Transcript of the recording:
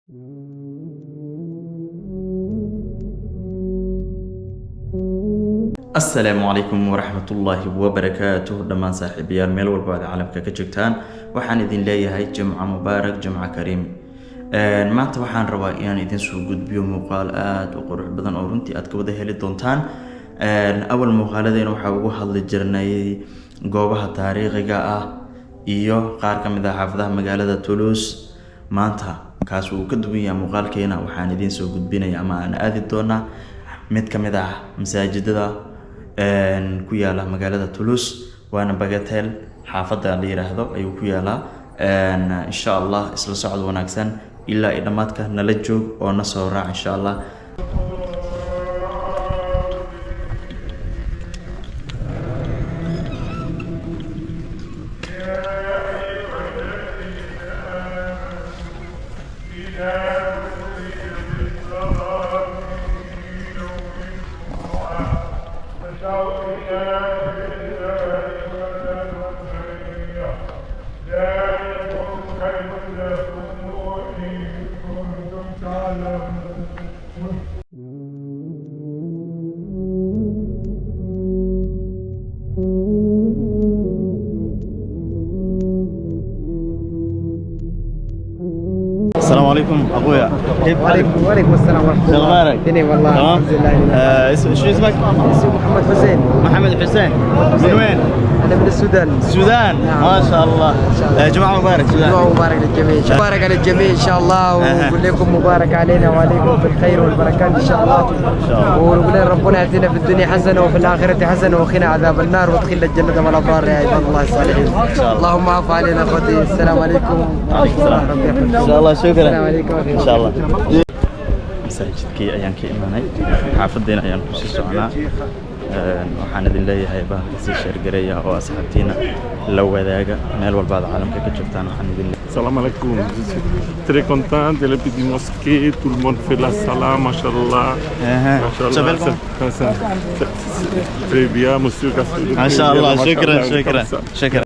السلام عليكم ورحمة الله وبركاته دمان صاحبيال ميل والبعد عالمك كجوجتان waxaan idin leeyahay jimco mubaarak jimco kariim maanta waxaan rabaa inaan idin soo gudbiyo muuqaal aad u qurux badan oo runtii aad ka wada heli doontaan awal muuqaaladeena waxa ugu hadli jirnay goobaha taariikhiga ah iyo qaar ka mid ah xaafadaha magaalada Toulouse maanta kaas uu ka duwan yahay muuqaalkeena waxaan idin soo gudbinayaa ama aan aadi doonaa mid ka mid ah masaajidada ku yaala magaalada Toulouse waana Bagatel xaafada la yiraahdo ayuu ku yaalaa insha Allah isla socod wanaagsan ilaa idamaadka nala joog oo na soo raac insha Allah السلام عليكم ابويا كيف حالك؟ وعليكم السلام ورحمه الله. اخبارك؟ الدنيا والله الحمد لله. شو اسمك؟ اسمي محمد حسين. محمد حسين من وين؟ انا من السودان. السودان ما شاء الله. جمعة مبارك سودان. جمعة مبارك للجميع. مبارك على الجميع ان شاء الله ونقول لكم مبارك علينا وعليكم بالخير والبركات ان شاء الله. ونقول ربنا ياتينا في الدنيا حسنه وفي الاخره حسنه وقنا عذاب النار وادخلنا الجنه مع الابرار يا عباد الله الصالحين. ان شاء الله. اللهم عفو علينا اخوتي. السلام عليكم. وعليكم السلام. ان شاء الله شكرا. السلام عليكم ان شاء الله. مساجدكي ayaan ka imaanay xaafadeena ayaan ku sii soconaa waxaan idin leeyahay baa si share gareeya oo asxaabtiina la wadaaga meel walba caalamka ka joogtaan waxaan idin Salam alaikum. Je suis très content de la petite mosquée. Tout le monde fait la salam, mashallah. Mashallah. Très bien, monsieur Gassou. ما شاء الله شكرا شكرا شكرا